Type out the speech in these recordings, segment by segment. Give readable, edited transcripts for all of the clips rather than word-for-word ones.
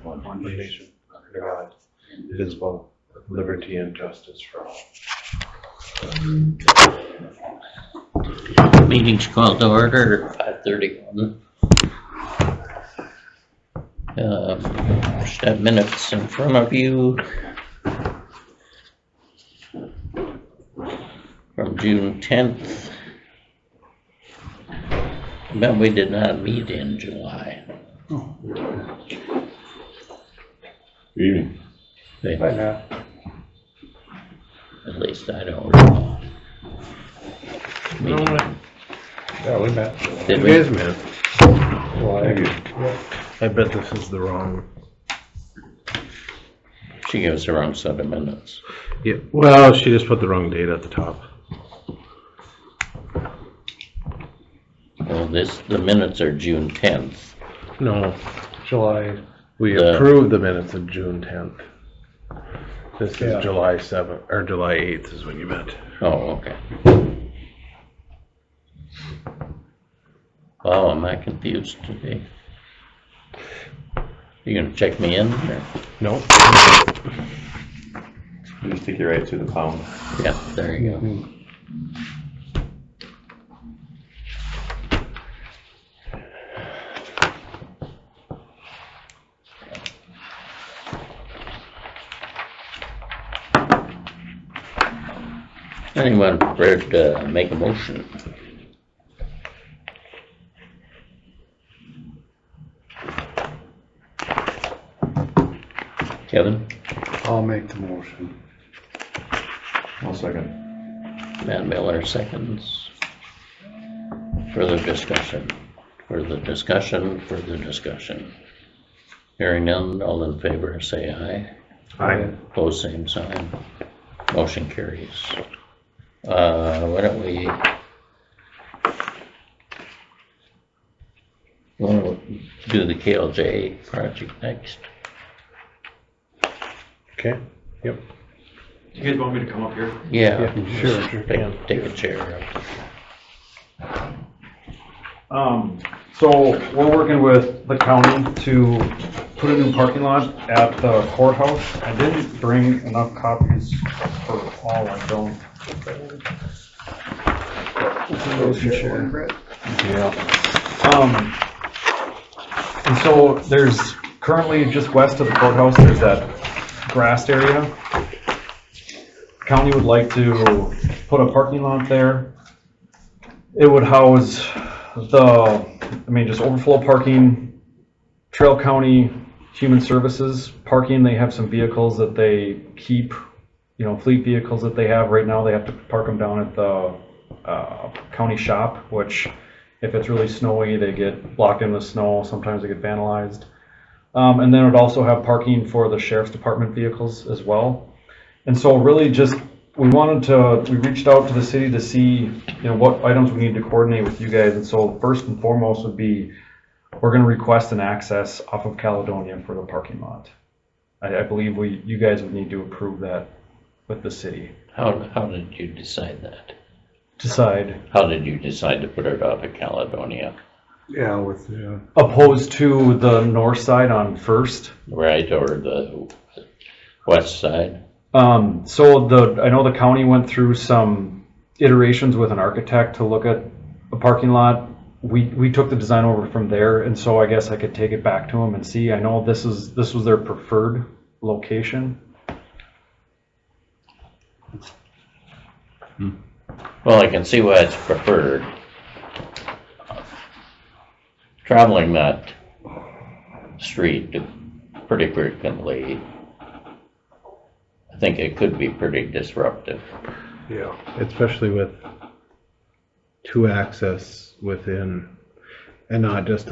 one nation, under God, indivisible, with liberty and justice for all. Meeting's called to order at 5:31. Just have minutes in front of you from June 10th. But we did not meet in July. Evening. They- Hi, Matt. At least I don't recall. Meeting. Yeah, we met. Did You we? guys met. Well, I bet this is the wrong. She gave us the wrong set of minutes. Yeah, well, she just put the wrong date at the top. Well, the minutes are June 10th. No, July, we The- approved the minutes of June 10th. This Yeah. is July 7th, or July 8th is when you met. Oh, okay. Wow, am I confused today? You gonna check me in? Or? No. You just take you right to the pound. Yeah, there you go. Anyone prepared to make a motion? Kevin? I'll make the motion. I'll second. Matt Miller seconds. Further discussion. Further discussion. Further discussion. Hearing none, all in favor say aye. Aye. Opposed, same sign. Motion carries. Why don't we want to do the KLJ project next? Okay, yep. You guys want me to come up here? Yeah, Sure can. take a chair. So we're working with the county to put a new parking lot at the courthouse. I didn't bring enough copies for all, I don't. Yeah. And so there's currently just west of the courthouse, there's that grassed area. County would like to put a parking lot there. It would house just overflow parking, Trail County Human Services parking. They have some vehicles that they keep, fleet vehicles that they have right now. They have to park them down at the county shop, which if it's really snowy, they get blocked in with snow. Sometimes they get vandalized. And then it would also have parking for the sheriff's department vehicles as well. And so really just, we reached out to the city to see, what items we need to coordinate with you guys. And so first and foremost would be, we're going to request an access off of Caledonia for the parking lot. I believe you guys would need to approve that with the city. How did you decide that? How did you decide to put it off of Caledonia? Yeah, with, opposed to the north side on First. Right, or the west side? I know the county went through some iterations with an architect to look at a parking lot. We took the design over from there, and so I guess I could take it back to them and see. I know this was their preferred location. Well, I can see why it's preferred. Traveling that street pretty frequently, I think it could be pretty disruptive. Yeah, especially with two access within, and not just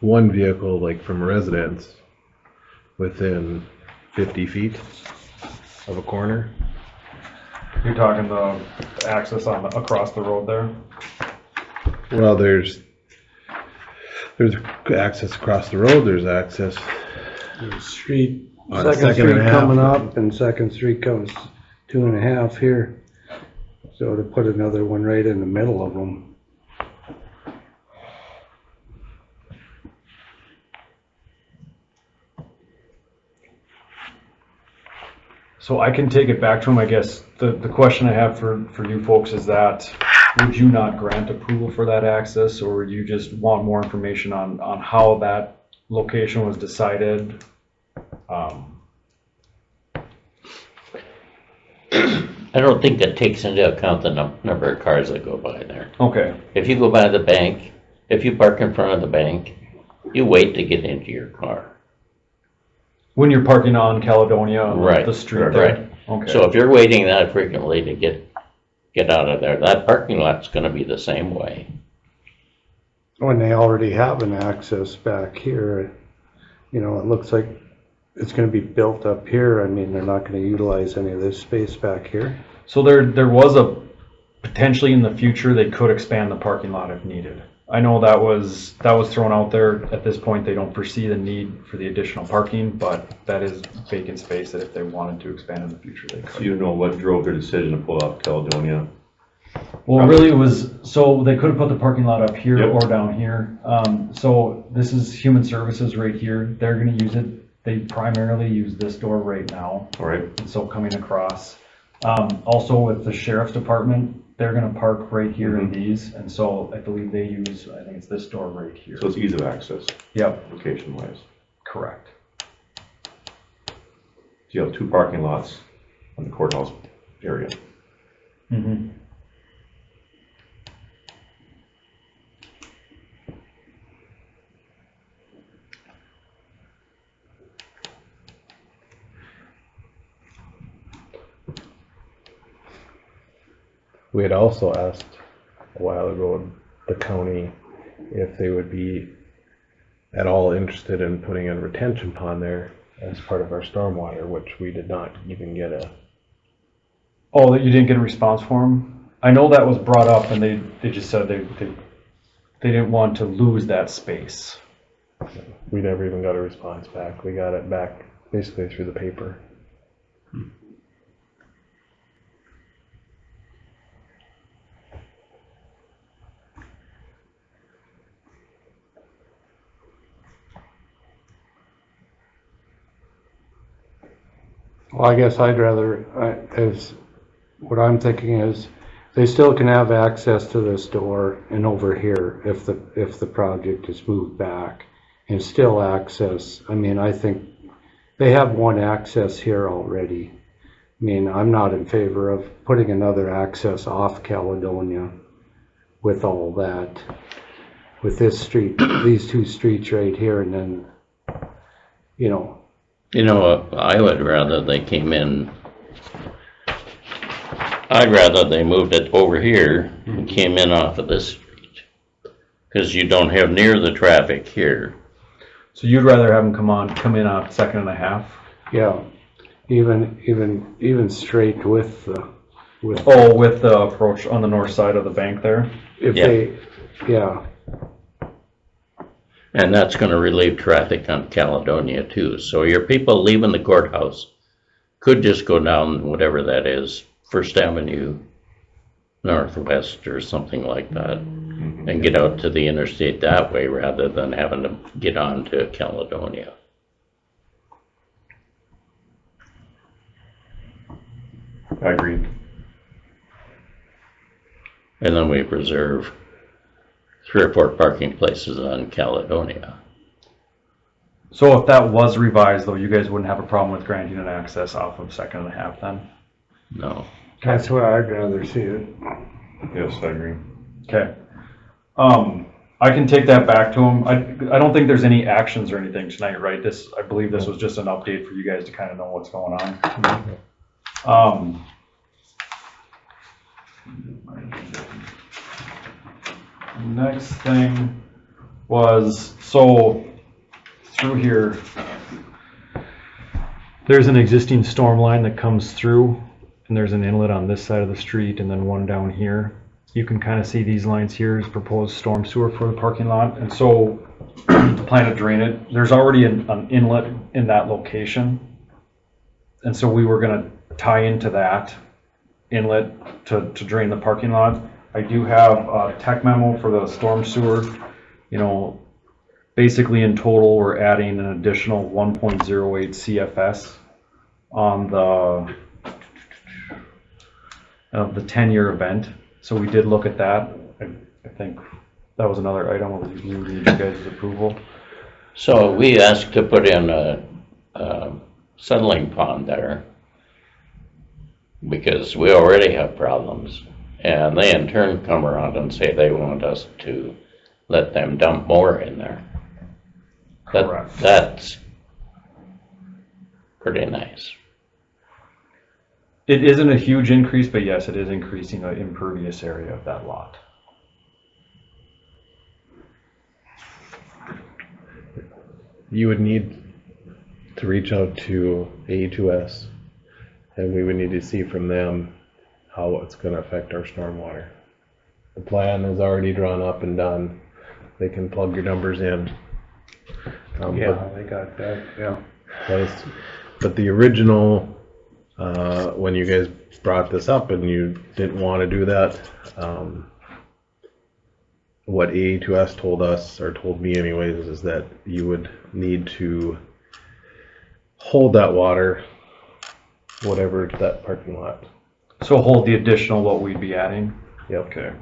one vehicle like from a residence within 50 feet of a corner. You're talking the access across the road there? Well, there's access across the road, there's access street, on Second Second and Street a half. coming up, and Second Street comes 2.5 here. So to put another one right in the middle of them. So I can take it back to him, I guess. The question I have for you folks is that, would you not grant approval for that access, or would you just want more information on how that location was decided? I don't think that takes into account the number of cars that go by there. Okay, If you go by the bank, if you park in front of the bank, you wait to get into your car. when you're parking on Caledonia, on Right, the street right. there? Okay. So if you're waiting that frequently to get out of there, that parking lot's gonna be the same way. When they already have an access back here, you know, it looks like it's gonna be built up here. I mean, they're not gonna utilize any of this space back here. So there was a, potentially in the future, they could expand the parking lot if needed. I know that was thrown out there. At this point, they don't foresee the need for the additional parking, but that is vacant space that if they wanted to expand in the future, they So could. you know what drove their decision to pull out Caledonia? Well, really it was, so they could have put the parking lot up here Yep. or down here. So this is Human Services right here. They're gonna use it. They primarily use this door right now. All right, And so coming across, also with the sheriff's department, they're gonna park right here in these, and so I believe they use, I think it's this door right here. so it's ease of access, Yep, location wise. correct. So you have two parking lots on the courthouse area. Mm-hmm. We had also asked a while ago the county if they would be at all interested in putting a retention pond there as part of our stormwater, which we did not even get a, Oh, that you didn't get a response for them? I know that was brought up, and they just said they didn't want to lose that space. we never even got a response back. We got it back basically through the paper. Well, I guess I'd rather, what I'm thinking is, they still can have access to this door and over here if the project is moved back, and still access. I mean, I think they have one access here already. I mean, I'm not in favor of putting another access off Caledonia with all that. With this street, these two streets right here, and then, you know, You know, I would rather they came in, I'd rather they moved it over here and came in off of this street. Cause you don't have near the traffic here. So you'd rather have them come in on second and a half? yeah, even straight with the, with. Oh, with the approach on the north side of the bank there? If Yeah. they, yeah, And that's gonna relieve traffic on Caledonia too. So your people leaving the courthouse could just go down whatever that is, First Avenue Northwest or something like that, and get out to the interstate that way rather than having to get on to Caledonia. I agree. And then we preserve 3 or 4 parking places on Caledonia. So if that was revised though, you guys wouldn't have a problem with granting an access off of second and a half then? No. that's where I'd rather see it. Yes, I agree. Okay. I can take that back to them. I don't think there's any actions or anything tonight, right? I believe this was just an update for you guys to kind of know what's going on. Next thing was, so through here, there's an existing storm line that comes through, and there's an inlet on this side of the street and then one down here. You can kind of see these lines here is proposed storm sewer for the parking lot. And so to plan to drain it, there's already an inlet in that location. And so we were gonna tie into that inlet to drain the parking lot. I do have a tech memo for the storm sewer. You know, basically in total, we're adding an additional 1.08 CFS on the 10-year event. So we did look at that. I think that was another item where we would need you guys' approval. So we asked to put in a settling pond there because we already have problems. And they in turn come around and say they want us to let them dump more in there. Correct. That's pretty nice. It isn't a huge increase, but yes, it is increasing the impervious area of that lot. You would need to reach out to AE2S, and we would need to see from them how it's gonna affect our stormwater. The plan is already drawn up and done. They can plug your numbers in. Yeah, they got that, yeah. But the original, when you guys brought this up and you didn't wanna do that, what AE2S told us, or told me anyways, is that you would need to hold that water, whatever that parking lot. So hold the additional what we'd be adding. Yep. Okay.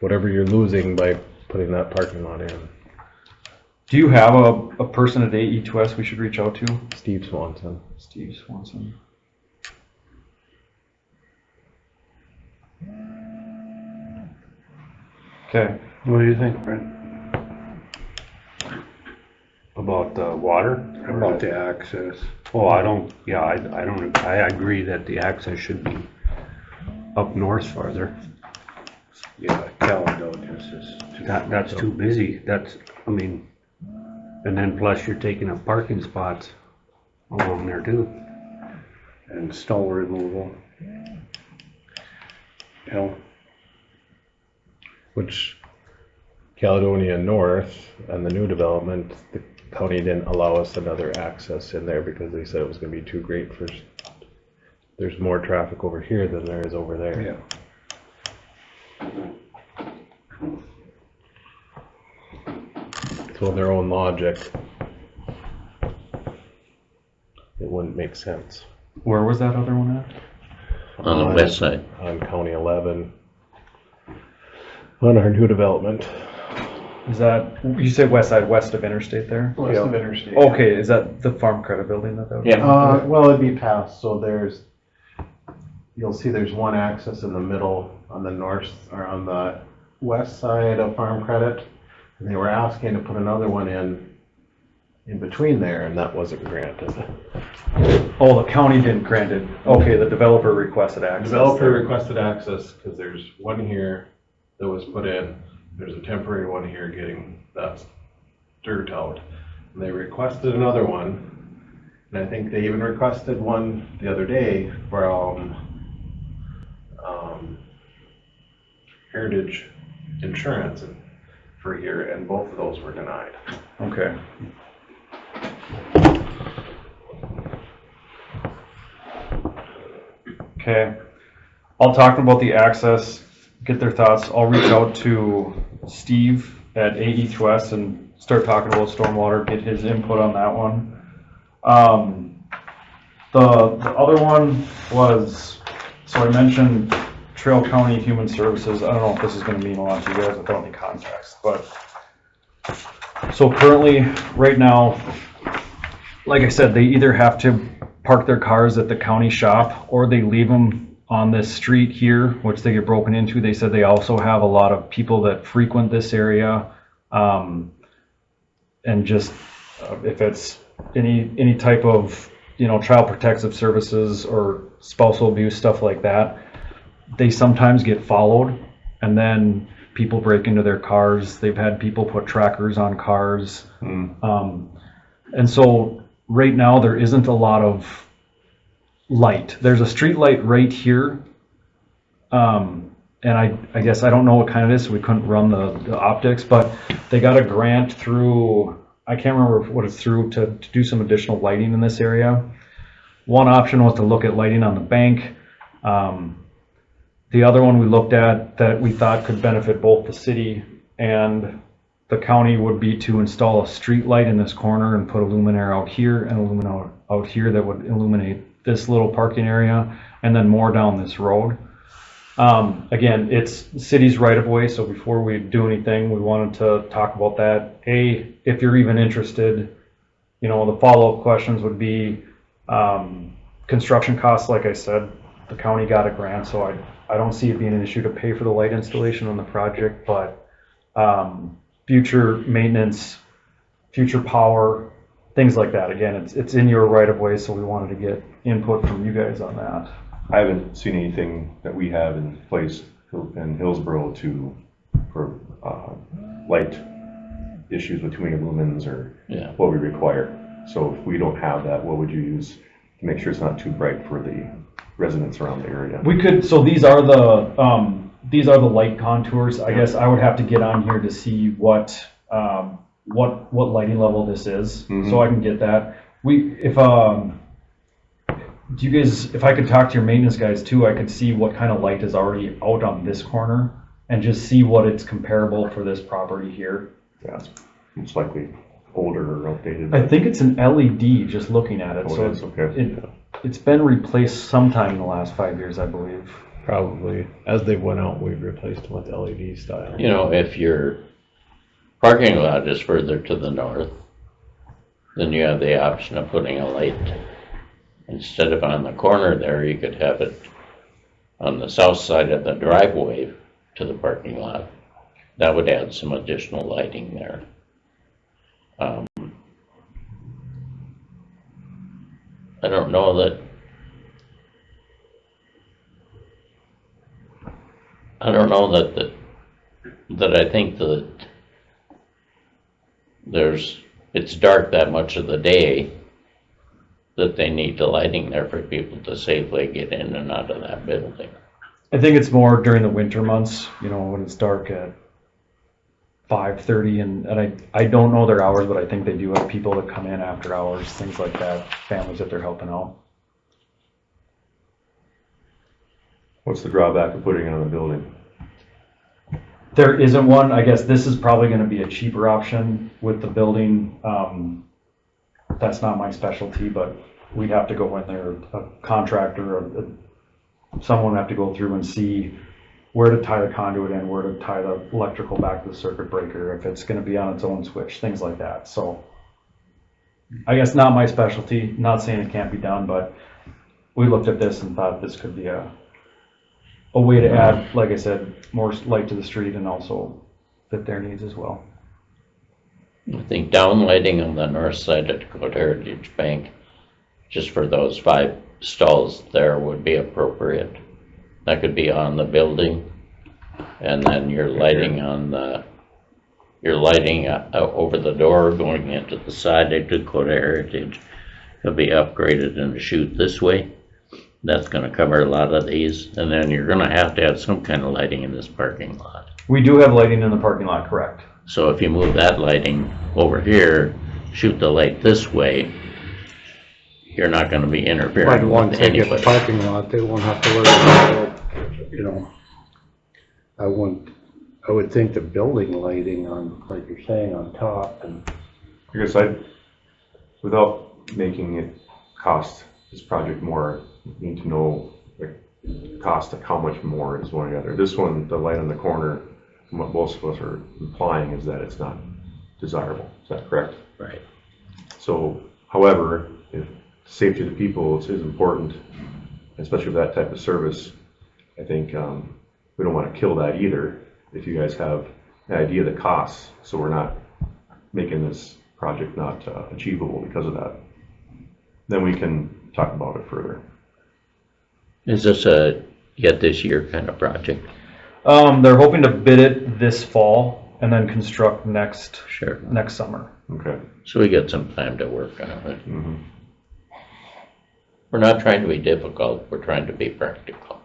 Whatever you're losing by putting that parking lot in. Do you have a person at AE2S we should reach out to? Steve Swanson. Steve Swanson. Okay. What do you think, Brent? About the water? About the access? Oh, I don't, I agree that the access should be up north farther. Yeah, Caledonia's is. That's too busy, and then plus you're taking up parking spots along there too. And snow removal. You know, Which Caledonia North and the new development, the county didn't allow us another access in there because they said it was gonna be too great for, there's more traffic over here than there is over there. yeah. So in their own logic, it wouldn't make sense. Where was that other one at? On the west side. On County 11, on our new development. Is that, you say west side, west of interstate there? West of Interstate. Okay, is that the farm credit building that would? Yeah. Well, it'd be past, so you'll see there's one access in the middle on the north, or on the west side of Farm Credit. And they were asking to put another one in between there, and that wasn't granted. Oh, the county didn't grant it. Okay, the developer requested access. Developer requested access, because there's one here that was put in, there's a temporary one here getting that dirt out. And they requested another one, and I think they even requested one the other day from Heritage Insurance for here, and both of those were denied. Okay. Okay, I'll talk about the access, get their thoughts. I'll reach out to Steve at AE2S and start talking about stormwater, get his input on that one. The other one was, so I mentioned Trail County Human Services. I don't know if this is gonna mean a lot to you guys without any context, but so currently, right now, like I said, they either have to park their cars at the county shop or they leave them on this street here, which they get broken into. They said they also have a lot of people that frequent this area. And just if it's any type of, child protective services or spousal abuse, stuff like that, they sometimes get followed and then people break into their cars. They've had people put trackers on cars. And so right now there isn't a lot of light. There's a street light right here. And I guess I don't know what kind it is, so we couldn't run the optics, but they got a grant through, I can't remember what it's through, to do some additional lighting in this area. One option was to look at lighting on the bank. The other one we looked at that we thought could benefit both the city and the county would be to install a street light in this corner and put a luminaire out here and a luminaire out here that would illuminate this little parking area and then more down this road. Again, it's the city's right of way, so before we do anything, we wanted to talk about that. If you're even interested, you know, the follow-up questions would be, construction costs, like I said, the county got a grant, so I don't see it being an issue to pay for the light installation on the project, but, future maintenance, future power, things like that. Again, it's in your right of way, so we wanted to get input from you guys on that. I haven't seen anything that we have in place in Hillsboro for light issues with too many lumens or Yeah. what we require. So if we don't have that, what would you use to make sure it's not too bright for the residents around the area? We could, so these are the light contours. I guess I would have to get on here to see what lighting level this is, so I can get that. If I could talk to your maintenance guys too, I could see what kind of light is already out on this corner and just see what it's comparable for this property here. Yeah, it's likely older or outdated. I think it's an LED just looking at it, Oh, so it is, okay. it's been replaced sometime in the last 5 years, I believe. Probably. As they went out, we've replaced them with LED style. You know, if your parking lot is further to the north, then you have the option of putting a light. Instead of on the corner there, you could have it on the south side of the driveway to the parking lot. That would add some additional lighting there. I don't know that I think that it's dark that much of the day that they need the lighting there for people to safely get in and out of that building. I think it's more during the winter months, you know, when it's dark at 5:30, and I don't know their hours, but I think they do have people that come in after hours, things like that, families that they're helping out. What's the drawback of putting it on the building? There isn't one. I guess this is probably going to be a cheaper option with the building. That's not my specialty, but we'd have to go in there, a contractor, someone would have to go through and see where to tie the conduit in, where to tie the electrical back to the circuit breaker, if it's going to be on its own switch, things like that. So I guess not my specialty, not saying it can't be done, but we looked at this and thought this could be a way to add, like I said, more light to the street and also fit their needs as well. I think downlighting on the north side of Dakota Heritage Bank, just for those 5 stalls there, would be appropriate. That could be on the building, and then your lighting over the door going into the side of Dakota Heritage could be upgraded and shoot this way. That's going to cover a lot of these, and then you're going to have some kind of lighting in this parking lot. We do have lighting in the parking lot, correct? So if you move that lighting over here, shoot the light this way, you're not going to be interfering But once with they get the anybody. parking lot, they won't have to worry about, you know, I would think the building lighting on, like you're saying, on top, and I guess without making it cost this project more, you need to know the cost of how much more is one or the other. This one, the light on the corner, what most of us are implying is that it's not desirable. Is that correct? Right. So, however, if safety of the people is important, especially with that type of service, I think we don't want to kill that either. If you guys have an idea of the costs, so we're not making this project not achievable because of that, then we can talk about it further. Is this a yet this year kind of project? They're hoping to bid it this fall and then construct next summer. Okay. So we got some time to work on it. Mm-hmm. We're not trying to be difficult, we're trying to be practical.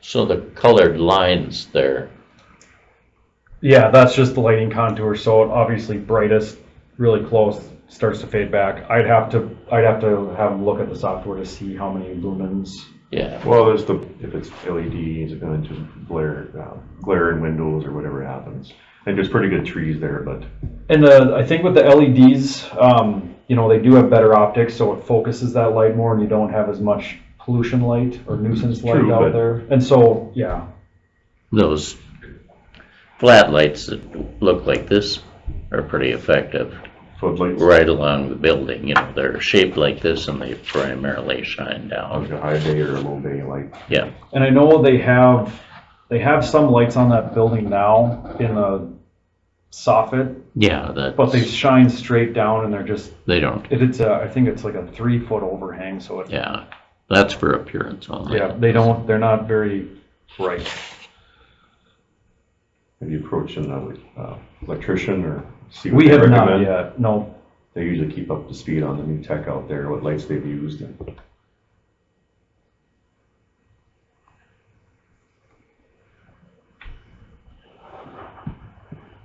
So the colored lines there, Yeah, that's just the lighting contour. So obviously brightest, really close, starts to fade back. I'd have to have them look at the software to see how many lumens. yeah, Well, if it's LED, is it going to glare in windows or whatever happens? I think there's pretty good trees there, but And I think with the LEDs, they do have better optics, so it focuses that light more, and you don't have as much pollution light or nuisance light True, out but- there. And so, yeah, Those flat lights that look like this are pretty effective floodlights, right along the building. They're shaped like this and they primarily shine down. like a high bay or a low bay light. Yeah, and I know they have some lights on that building now in the soffit, yeah, that. but they shine straight down, and they're just They don't. I think it's like a 3-foot overhang, so it, Yeah, that's for appearance only. yeah, they're not very bright. Have you approached an electrician or see what We they have not recommend? yet, no. They usually keep up to speed on the new tech out there, what lights they've used.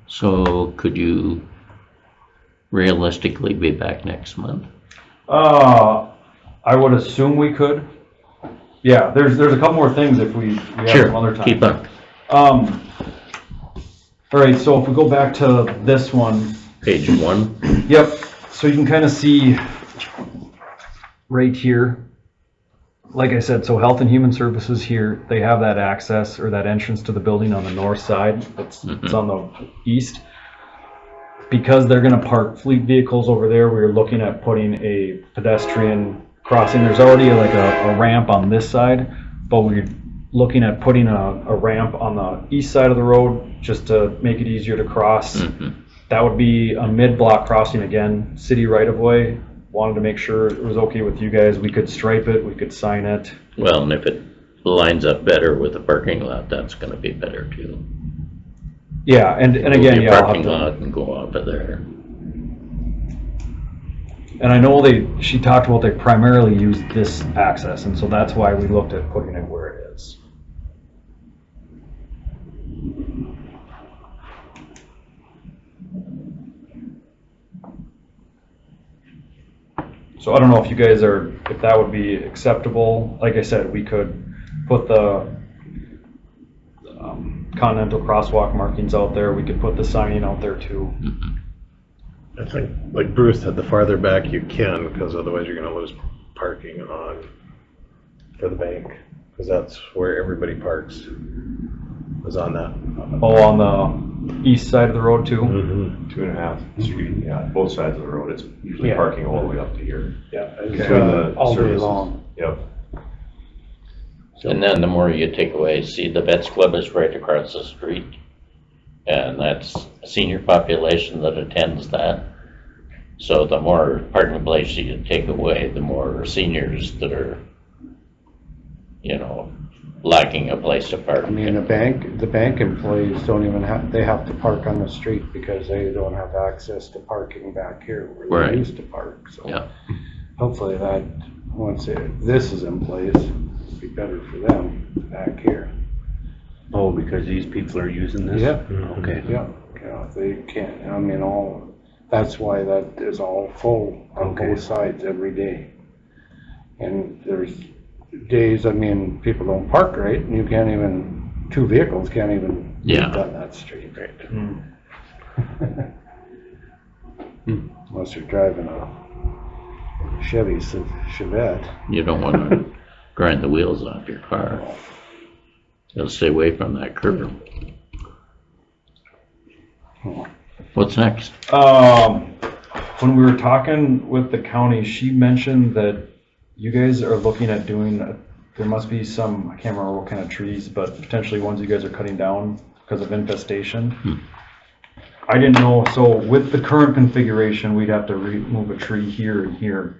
So could you realistically be back next month? I would assume we could. Yeah, there's a couple more things if we have some other time. Keep up. All right, so if we go back to this one, Page 1. yep, so you can kind of see right here, like I said, so Health and Human Services here, they have that access or that entrance to the building on the north side. It's on the east. Because they're gonna park fleet vehicles over there, we were looking at putting a pedestrian crossing. There's already like a ramp on this side, but we're looking at putting a ramp on the east side of the road just to make it easier to cross. That would be a mid-block crossing again, city right-of-way. Wanted to make sure it was okay with you guys. We could stripe it, we could sign it. Well, and if it lines up better with the parking lot, that's gonna be better too. Yeah, and again, Move your yeah, I'll have parking to, lot and go off of there. and I know she talked about they primarily use this access, and so that's why we looked at putting it where it is. So I don't know if you guys if that would be acceptable. Like I said, we could put the Continental crosswalk markings out there. We could put the signing out there too. I think, like Bruce said, the farther back you can, because otherwise you're gonna lose parking for the bank, because that's where everybody parks, is on that. Oh, on the east side of the road too? Mm-hmm. 2.5 street, yeah, both sides of the road, it's usually Yeah. parking all the way up to here. Yeah. Between the all day services. long. Yep, And then the more you take away, see, the Vets Club is right across the street. And that's a senior population that attends that. So the more parking places you take away, the more seniors that are, lacking a place to park. I mean, the bank employees don't even they have to park on the street because they don't have access to parking back here where Right. they used to park, so. Yeah. Hopefully that, once this is in place, it'll be better for them back here. Oh, because these people are using this? Yeah. Okay. Yeah, they can't, I mean, that's why that is all full on Okay. both sides every day. And there's days, I mean, people don't park right, and you can't even, 2 vehicles can't even Yeah. get on that street. Unless you're driving a Chevy Chevette. You don't wanna grind the wheels off your car. You'll stay away from that curb. What's next? When we were talking with the county, she mentioned that you guys are looking at doing, there must be some, I can't remember what kind of trees, but potentially ones you guys are cutting down because of infestation. I didn't know, so with the current configuration, we'd have to remove a tree here and here.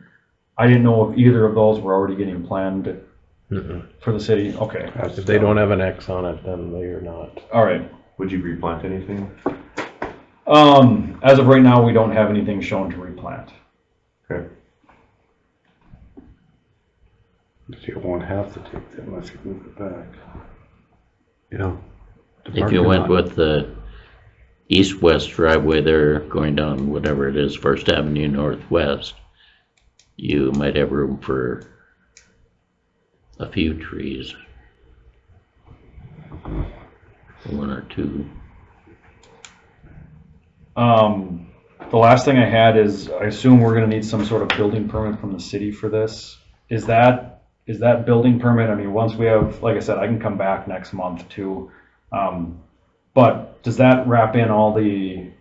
I didn't know if either of those were already getting planned for the city. Okay, If they don't have an X on it, then they are not. all right. would you replant anything? As of right now, we don't have anything shown to replant. Okay, You won't have to take that unless you move it back. Yeah. The If you parking went lot. with the east-west driveway there, going down whatever it is, First Avenue Northwest, you might have room for a few trees. one or two. The last thing I had is, I assume we're gonna need some sort of building permit from the city for this. Is that building permit, I mean, once we have, like I said, I can come back next month too. But does that wrap in all the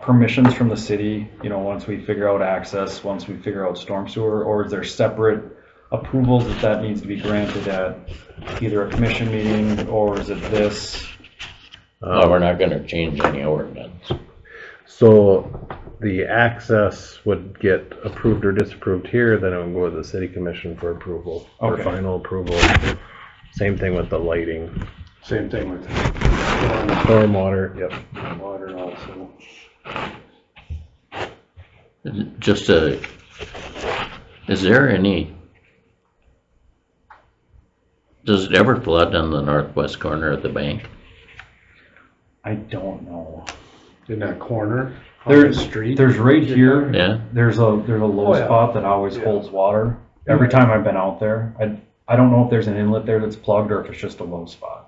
permissions from the city, you know, once we figure out access, once we figure out storm sewer, or is there separate approvals that needs to be granted at either a commission meeting, or is it this? Well, we're not gonna change any ordinance. So the access would get approved or disapproved here, then it would go to the city commission for approval, for Okay. final approval. Same thing with the lighting. Same thing with Stormwater, yep. water also. Just is there any, does it ever flood on the northwest corner of the bank? I don't know. In that corner on the There's street. There's right here, Yeah, there's a low Oh, yeah. spot that always holds water. Every time I've been out there, I don't know if there's an inlet there that's plugged or if it's just a low spot.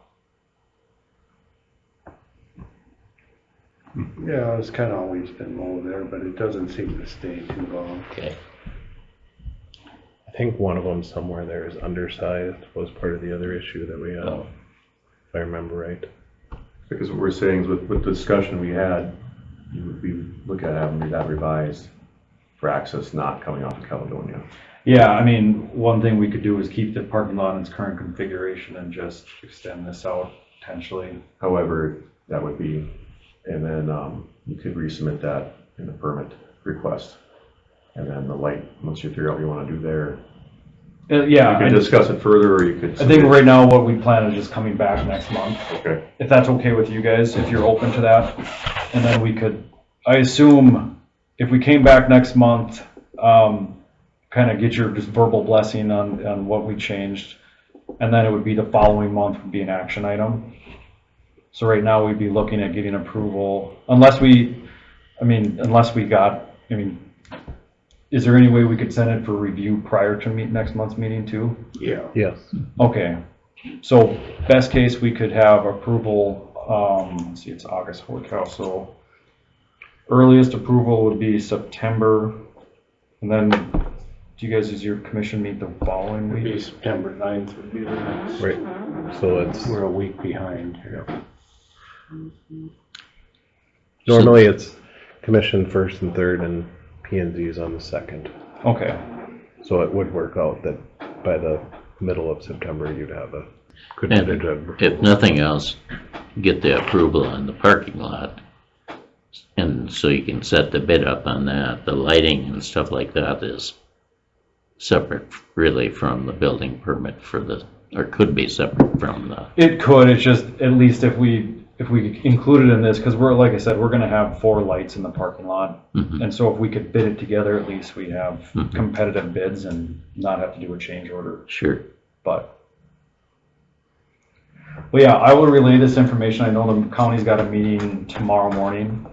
Yeah, it's kind of always been low there, but it doesn't seem to stay too long. okay. I think one of them somewhere there is undersized, was part of the other issue that we had, if I remember right. Because what we're saying is with the discussion we had, we would look at having that revised for access not coming off of Caledonia. Yeah, I mean, one thing we could do is keep the parking lot in its current configuration and just extend this out potentially. However, that would be, and then you could resubmit that in the permit request. And then the light, once you figure out what you want to do there, Yeah, you could discuss it further, or you could. I think right now what we plan is just coming back next month. Okay. If that's okay with you guys, if you're open to that. And then we could, I assume, if we came back next month, kind of get your just verbal blessing on what we changed. And then it would be the following month would be an action item. So right now we'd be looking at getting approval, unless we got, is there any way we could send it for review prior to next month's meeting too? Yeah. Yes. Okay, so best case, we could have approval, let's see, it's August 4th, so earliest approval would be September, and then, do you guys, does your commission meet the following Maybe week? September 9th would be the next. Right. So it's, We're a week behind. normally it's commission first and third and P and Z is on the second. Okay, So it would work out that by the middle of September, you'd have a good And bit of. if nothing else, get the approval on the parking lot. And so you can set the bid up on that. The lighting and stuff like that is separate really from the building permit for the, or could be separate from the, it could, it's just, at least if we include it in this, because we're, like I said, we're gonna have 4 lights in the parking lot. Mhm. And so if we could bid it together, at least we have Mhm. competitive bids and not have to do a change order. sure. But yeah, I will relay this information. I know the county's got a meeting tomorrow morning.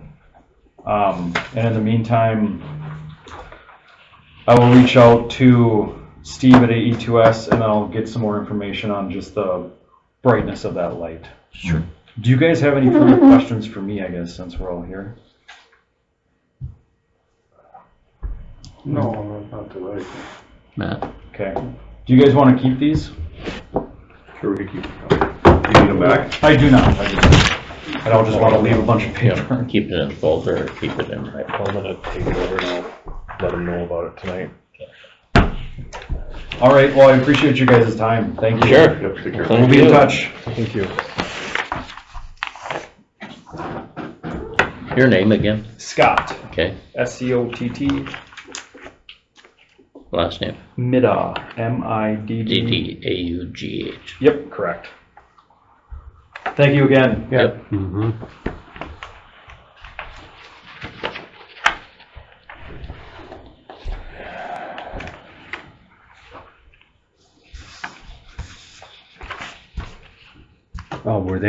And in the meantime, I will reach out to Steve at AE2S and I'll get some more information on just the brightness of that light. Sure. Do you guys have any further questions for me, I guess, since we're all here? No, not the right. Matt? Okay. Do you guys want to keep these? Sure, we could keep, you need them back? I do not. I don't just want to leave a bunch of paper. Keep it in folder or keep it in. I'm gonna take it over and I'll let them know about it tonight. All right, well, I appreciate you guys' time. Thank you. Sure. Yep, take care. We'll be in touch. Thank you. Your name again? Scott, Okay, SCOTT, last name? Middah, MIDD. DDAUGH. Yep, correct. Thank you again. Yep. Mm-hmm. Oh, were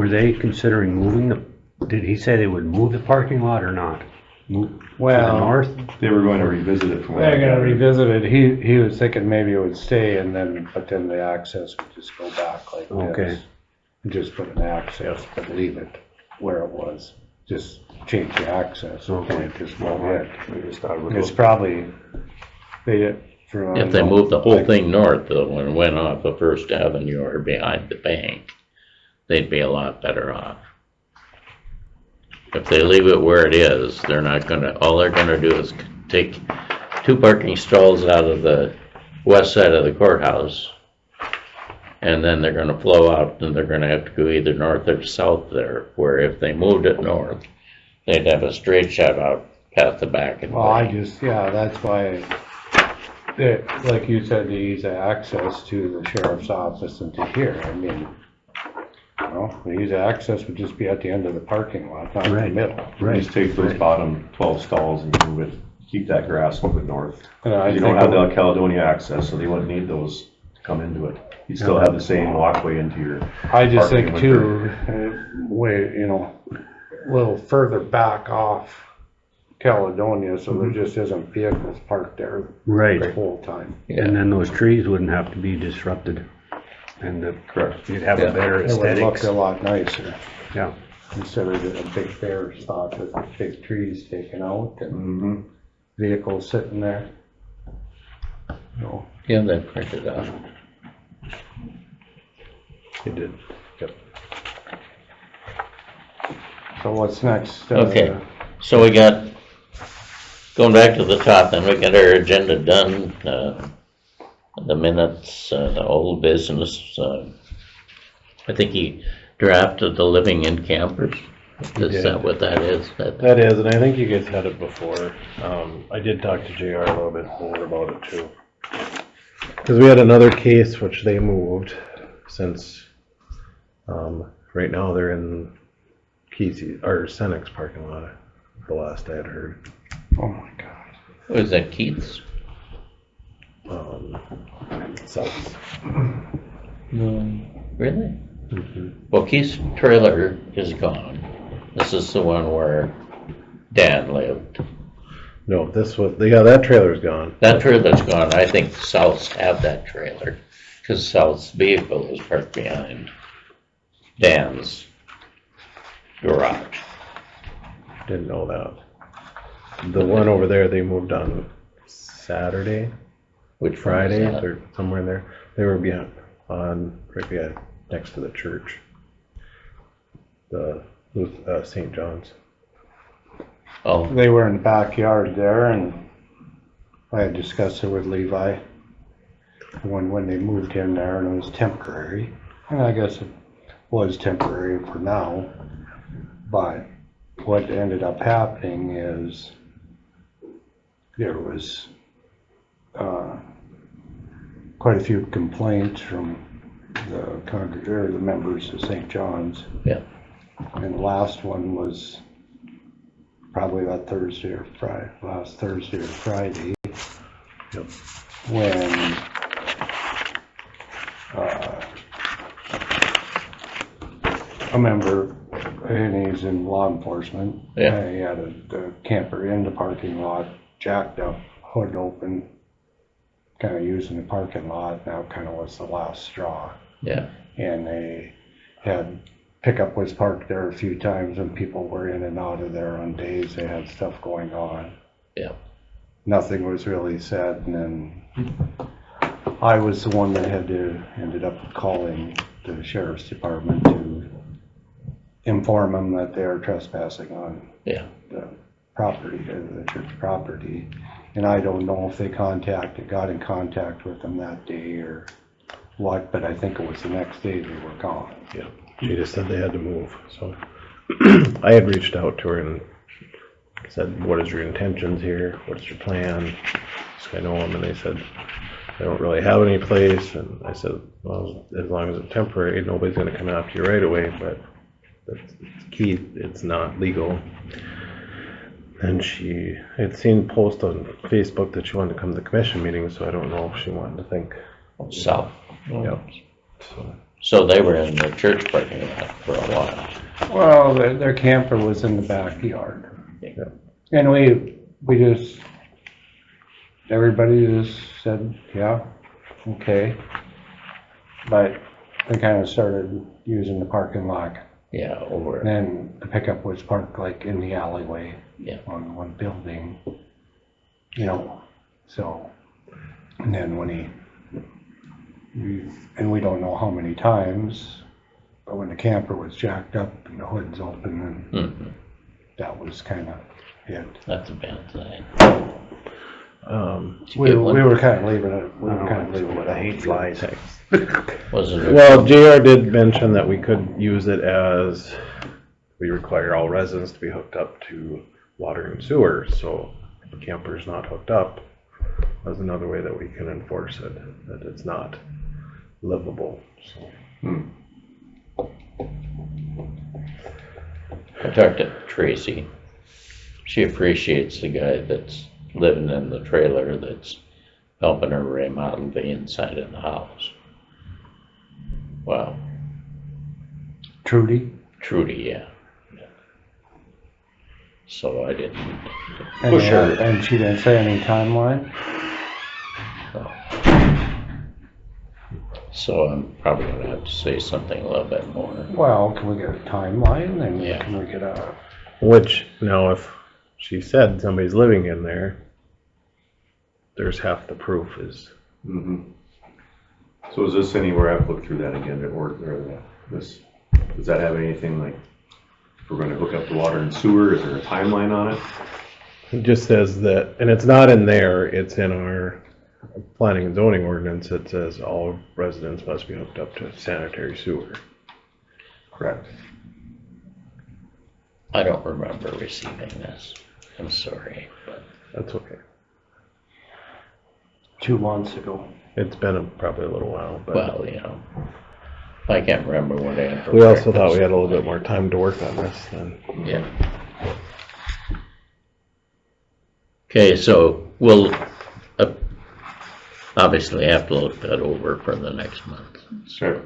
they considering moving did he say they would move the parking lot or not? Move to the Well, north? They were going to revisit it from what I they're gonna gathered. revisit it. He was thinking maybe it would stay and then, but then the access would just go back like Okay. this. and just put an access, but leave it where it was. Just change the access, okay, just go ahead. We just thought it would It's look, probably, they, for. If they moved the whole thing north though and went off of First Avenue or behind the bank, they'd be a lot better off. If they leave it where it is, they're not gonna, all they're gonna do is take 2 parking stalls out of the west side of the courthouse. And then they're gonna flow out and they're gonna have to go either north or south there, where if they moved it north, they'd have a straight shot out past the back and Well, I bank. just, yeah, that's why, like you said, the ease of access to the sheriff's office and to here, I mean, you know, the ease of access would just be at the end of the parking lot, not in the Right. middle. Just take those bottom 12 stalls and move it, keep that grass, move it north. And I You don't think, have the Caledonia access, so they wouldn't need those to come into it. You still have the same walkway into your, I just parking think with too, way, you know, a little further back off Caledonia, so there just isn't vehicles parked there the Right, whole time. and then those trees wouldn't have to be disrupted, and correct. you'd have Yeah. a better It would look aesthetics. a lot nicer Yeah, instead of a big bare spot with big trees taken out and Mm-hmm. vehicles sitting there. No. Yeah, they printed out. it did. Yep. So what's next? Okay. So we got, going back to the top, then we got our agenda done, the minutes, the old business. I think he drafted the living in campers. Is did. that what that is? That is, and I think you guys had it before. I did talk to JR a little bit more about it too. Cause we had another case which they moved since, right now they're in Kesey, or Senex parking lot, the last I had heard. Oh my God. Was that Keith's? South. Really? Well, Keith's trailer is gone. This is the one where Dan lived. No, this was, yeah, that trailer's gone. That trailer's gone. I think South's have that trailer, because South's vehicle is parked behind Dan's garage. Didn't know that. The one over there, they moved on Saturday, Which Friday, one is that? or somewhere in there. They were behind, right behind, next to the church. The, St. John's. Oh, They were in the backyard there and I had discussed it with Levi when they moved in there and it was temporary. And I guess it was temporary for now. But what ended up happening is there was quite a few complaints from the members of St. John's. yeah. And the last one was probably that last Thursday or Friday. Yep. When a member, and he's in law enforcement. Yeah. He had a camper in the parking lot, jacked up, hood open, kind of using the parking lot. Now kind of was the last straw. Yeah. And they had pickup was parked there a few times and people were in and out of there on days they had stuff going on. Yeah. Nothing was really said, and then I was the one that ended up calling the sheriff's department to inform them that they are trespassing on Yeah. the property, the church property. And I don't know if they got in contact with them that day or what, but I think it was the next day they were gone. Yeah, she just said they had to move, so. I had reached out to her and said, what is your intentions here? What's your plan? So I know them, and they said, they don't really have any place, and I said, well, as long as it's temporary, nobody's gonna come after you right away, but that's key, it's not legal. And she had seen post on Facebook that she wanted to come to the commission meeting, so I don't know if she wanted to think. South. Yep. So, So they were in the church parking lot for a while. Well, their camper was in the backyard. yeah. And we just, everybody just said, yeah, okay. But they kind of started using the parking lot. Yeah, over, And then the pickup was parked like in the alleyway yeah. on one building, you know, so. And then when and we don't know how many times, but when the camper was jacked up and the hood's open, and Mhm. that was kind of it. That's a bad thing. Did you We get one? were kind of leaving it, we I were don't kind of know, leaving it. I hate flies. Wasn't it? Well, JR did mention that we could use it as, we require all residents to be hooked up to water and sewer, so if a camper's not hooked up, that's another way that we can enforce it, that it's not livable, so. I talked to Tracy. She appreciates the guy that's living in the trailer that's helping her remodel the inside of the house. Wow. Trudy, Trudy, yeah. So I didn't and, push her. and she didn't say any timeline. So I'm probably gonna have to say something a little bit more. Well, can we get a timeline, and Yeah. can we get a, Which, now if she said somebody's living in there, there's half the proof is, So is this anywhere, I've looked through that again, or this, does that have anything like, if we're gonna hook up the water and sewer, is there a timeline on it? it just says that, and it's not in there, it's in our planning and zoning ordinance, it says all residents must be hooked up to sanitary sewer. Correct. I don't remember receiving this. I'm sorry, but That's okay. 2 months ago? It's been probably a little while, but well, you know, I can't remember what I had for we also thought we breakfast. had a little bit more time to work on this then. Yeah. Okay, so we'll obviously have to look that over for the next month. Sure.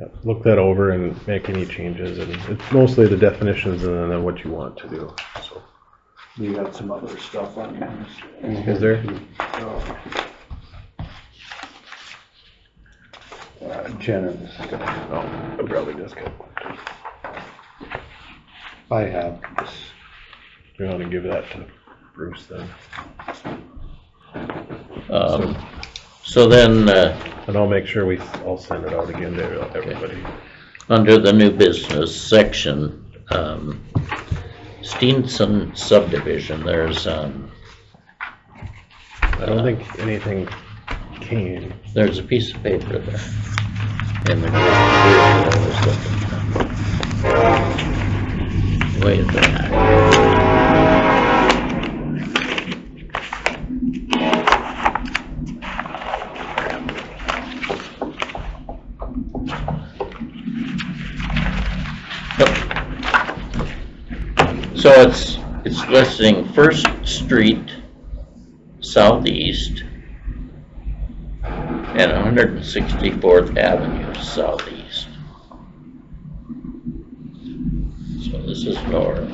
Yeah, look that over and make any changes, and it's mostly the definitions and then what you want to do, so. You got some other stuff on this. Is there? Jennings, Oh, I probably just got, I have this. we want to give that to Bruce then. So then, And I'll make sure I'll send it out again to everybody. under the new business section, Steenson subdivision, there's I don't think anything came. a piece of paper there. In the group here that I was looking at. Way at the back. So it's listing First Street Southeast and 164th Avenue Southeast. So this is north.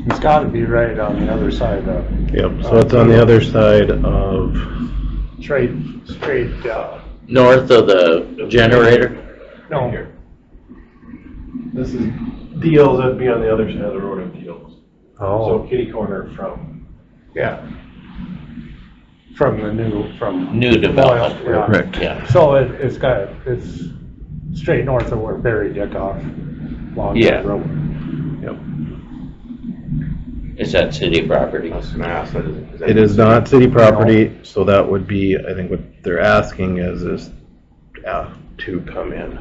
It's gotta be right on the other side of, Yep, so it's on the other side of, straight, North of the generator? no, this is Deals, that'd be on the other side of the road of Deals. oh, kitty corner from. yeah. From the from. New development. Yeah. Correct. Yeah. So it's straight north of where Barry Dickoff logged Yeah. the road. Yep. Is that city property? I was gonna ask, that is that It is not city property, so that would be, I think what they're asking is to come in.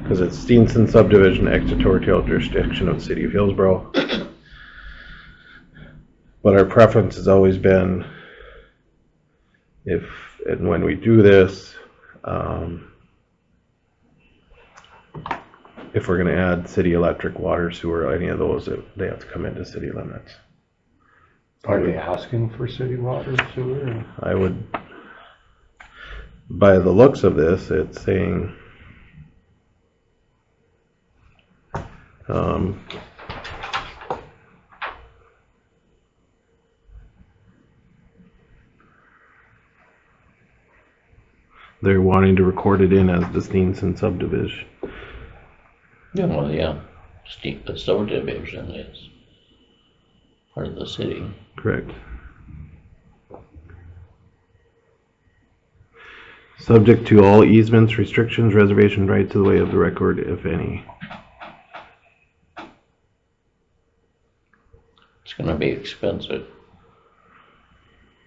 Because it's Steenson subdivision, extraterritorial jurisdiction of the city of Hillsboro. But our preference has always been, if and when we do this, if we're gonna add city electric, water, sewer, any of those, they have to come into city limits. Are they asking for city water sewer? I would, by the looks of this, it's saying, They're wanting to record it in as the Steenson subdivision. Well, yeah, the subdivision is part of the city. Correct. Subject to all easements, restrictions, reservation rights of the way of the record, if any. It's gonna be expensive.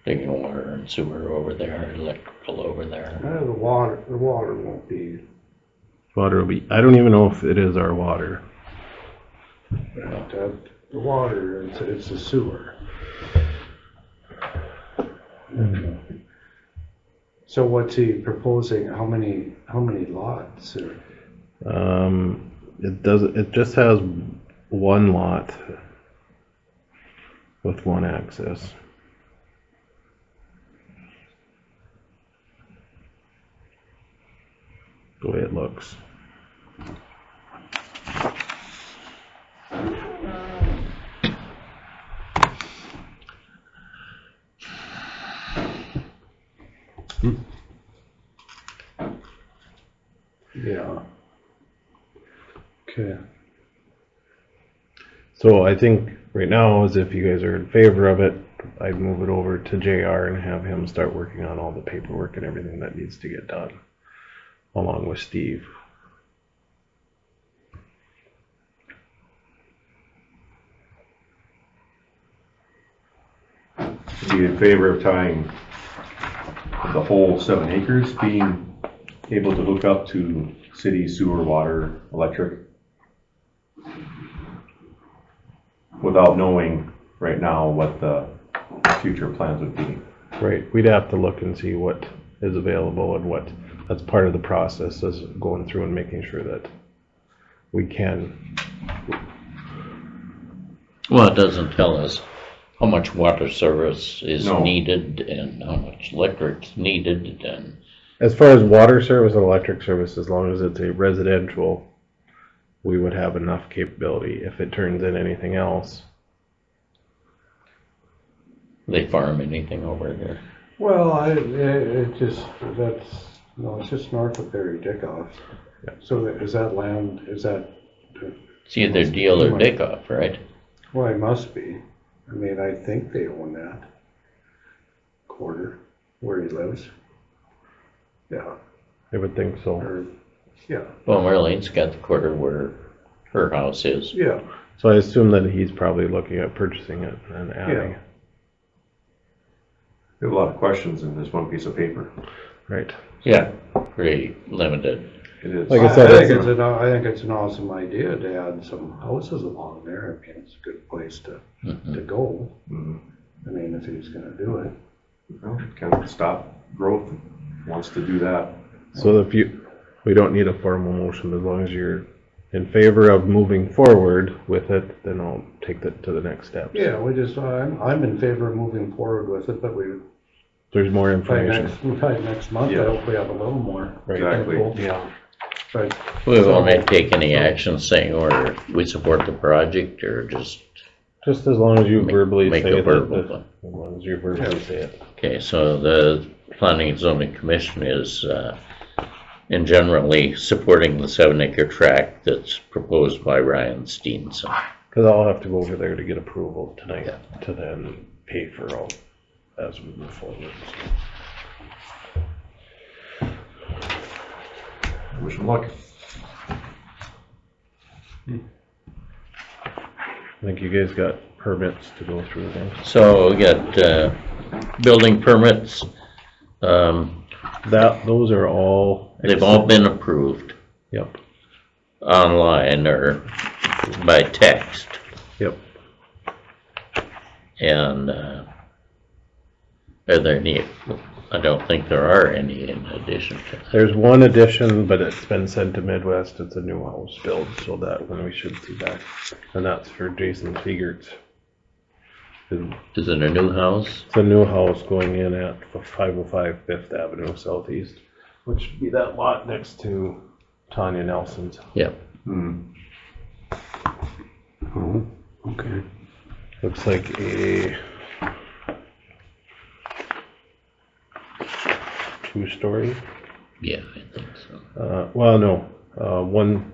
Digging water and sewer over there, electrical over there. The water won't be, Water will be, I don't even know if it is our water. the water, it's a sewer. So what's he proposing, how many lots, or? It just has one lot with one access. The way it looks. Yeah. Okay. So I think right now is if you guys are in favor of it, I'd move it over to JR and have him start working on all the paperwork and everything that needs to get done, along with Steve. Be in favor of tying the whole 7 acres, being able to hook up to city sewer, water, electric, without knowing right now what the future plans would be. Right, we'd have to look and see what is available and what, that's part of the process, is going through and making sure that we can. Well, it doesn't tell us how much water service is No. needed and how much electric's needed and. As far as water service and electric service, as long as it's a residential, we would have enough capability. If it turns in anything else, They farm anything over there. Well, it just, it's just north of Barry Dickoff. Yeah. So is that land, is that? It's either deal or dick off, right? Well, it must be. I mean, I think they own that quarter where he lives. Yeah, I would think so. or, yeah, Well, Marlene's got the quarter where her house is. yeah, So I assume that he's probably looking at purchasing it and adding. Yeah. We have a lot of questions in this one piece of paper. Right. Yeah. Pretty limited. It is. Like I I said, think it's an awesome idea to add some houses along there. I mean, it's a good place to go. Mhm. I mean, if he's gonna do it. Well, kind of stop growth, wants to do that. So if we don't need a formal motion, as long as you're in favor of moving forward with it, then I'll take that to the next steps. Yeah, I'm in favor of moving forward with it, but There's more by information. next month, I Yeah. hope we have a little more. Right. Exactly. info. Yeah. But, We won't take any action saying or we support the project or just, Just as long as you Make- verbally make say a it, verbal as one. long as you verbally say it. okay, so the Planning and Zoning Commission is, in generally supporting the 7-acre tract that's proposed by Ryan Steenson. Cause I'll have to go over there to get approval tonight Yeah. to then pay for all as we move forward. Wish them luck. I think you guys got permits to go through then. So we got, building permits, Those are all. they've all been approved Yep, online or by text. yep. And, are there any, I don't think there are any in addition to that. There's one addition, but it's been sent to Midwest. It's a new house build, so that one we should see back. And that's for Jason Fiegert's. Is it a new house? It's a new house going in at 505 Fifth Avenue Southeast, which would be that lot next to Tanya Nelson's. Yep. Oh, okay. Looks like a 2-story. Yeah, I think so. Well, no, one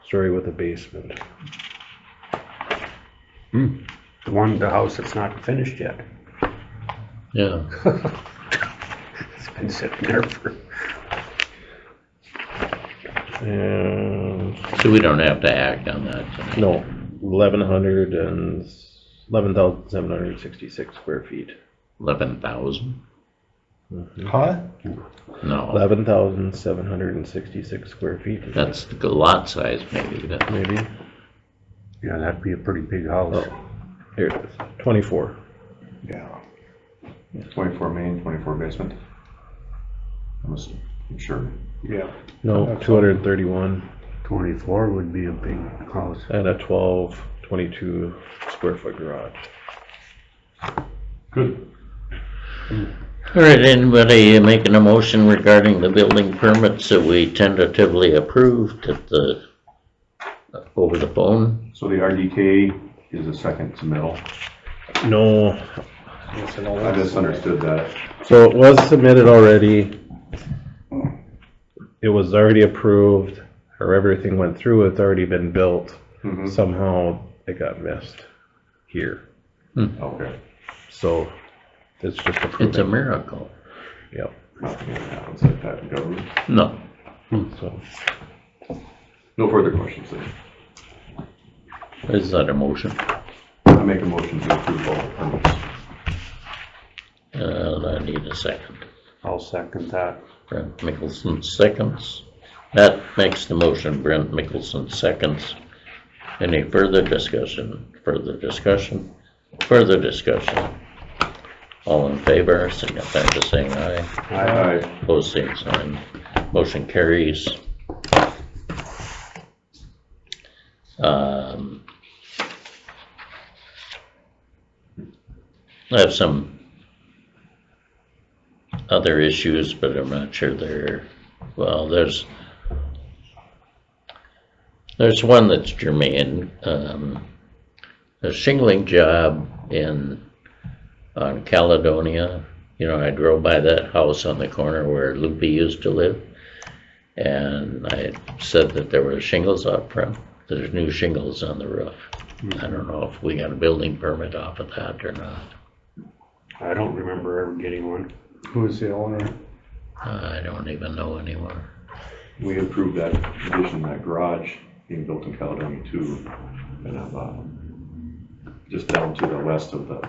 story with a basement. The house that's not finished yet. Yeah, It's been sitting there for, And, so we don't have to act on that tonight. no, 11,766 square feet. 11,000? Huh? No, 11,766 square feet. that's the lot size maybe, but Maybe. yeah, that'd be a pretty big house. Oh, here it is, 24. Yeah. 24 main, 24 basement. I'm sure. Yeah. No, That's 231 24 would be a big house. and a 22 square foot garage. Good. all right, anybody making a motion regarding the building permits that we tentatively approved at the, over the phone? So the RDK is a second submittal. No, I misunderstood that. so it was submitted already. It was already approved, or everything went through, it's already been built. Mhm. Somehow it got missed here. Okay. So it's just It's a approved. miracle. Yep. Nothing happens like that in government. No, So No further questions then. is that a motion? I make a motion to approve all the permits. I need a second. I'll second that. Brent Mickelson seconds. That makes the motion. Brent Mickelson seconds. Any further discussion? Further discussion? Further discussion? All in favor, signify by saying aye. Aye. Opposed, same sign. Motion carries. I have some other issues, but I'm not sure they're, well, there's one that's germane. A shingling job on Caledonia. You know, I drove by that house on the corner where Loopy used to live, and I said that there were shingles up front. There's new shingles on the roof. I don't know if we got a building permit off of that or not. I don't remember ever getting one. Who's the owner? I don't even know anymore. We approved that addition, that garage being built in Caledonia too. And just down to the west of the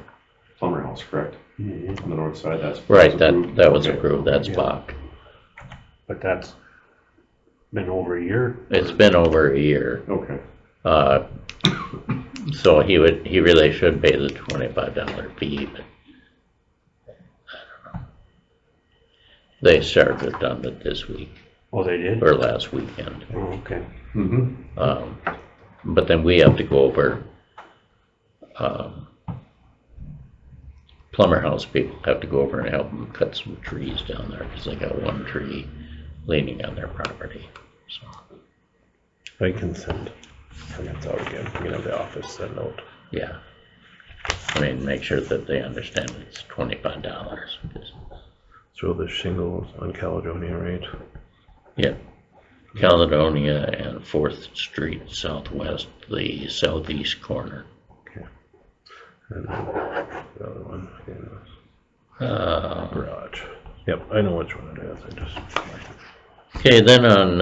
plumber house, correct? On the north side, that's. Right, approved? that was Okay. approved, that's Bach. But that's been over a year. It's been over a year. Okay. So he really should pay the $25 fee, but I don't know. They started on it this week, Oh, they did? or last weekend. Oh, okay. Mm-hmm. But then we have to go over, plumber house people have to go over and help them cut some trees down there, because they got one tree leaning on their property, so. I can send permits out again. You can have the office send out. Yeah. I mean, make sure that they understand it's $25. So the shingles on Caledonia, right? Yeah. Caledonia and 4th Street Southwest, the southeast corner. And then the other one is Uh, garage. Yep, I know which one it is. I just. Okay, then on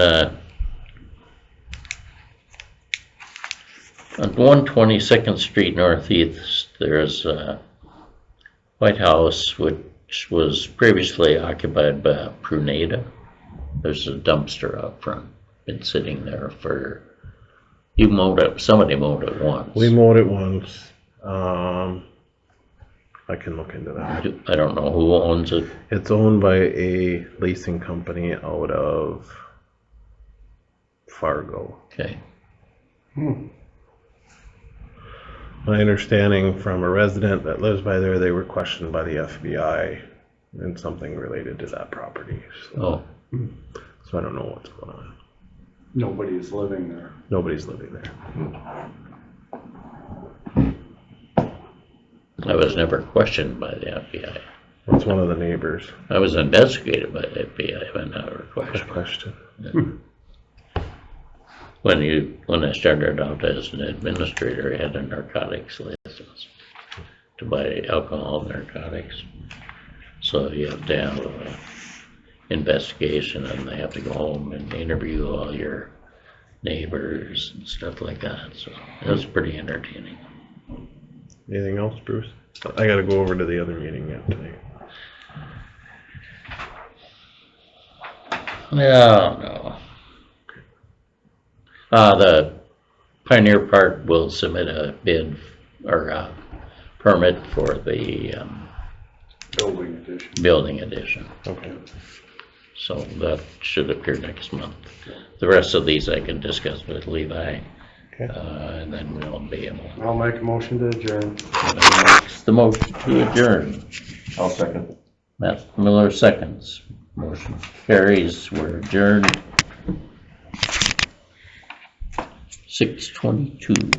122nd Street Northeast, there's a White House which was previously occupied by Pruneda. There's a dumpster out front, been sitting there for, you mowed it, somebody mowed it once. We mowed it once. I can look into that. I don't know who owns it. It's owned by a leasing company out of Fargo. Okay, My understanding from a resident that lives by there, they were questioned by the FBI and something related to that property. oh, So I don't know what's going on. Nobody's living there. Nobody's living there. I was never questioned by the FBI. What's one of the neighbors? I was investigated by the FBI, but not Good requested. question. When I started out as an administrator, I had a narcotics license to buy alcohol and narcotics. So you have to have an investigation, and they have to go home and interview all your neighbors and stuff like that. So it was pretty entertaining. Anything else, Bruce? I gotta go over to the other meeting yet today. No. The Pioneer Park will submit a bid or a permit for the building addition. Okay. So that should appear next month. The rest of these I can discuss with Levi, Okay. and then we'll be able. I'll make a motion to adjourn. The motion to adjourn. I'll second. Matt Miller seconds. Motion carries. We're adjourned. 6:22.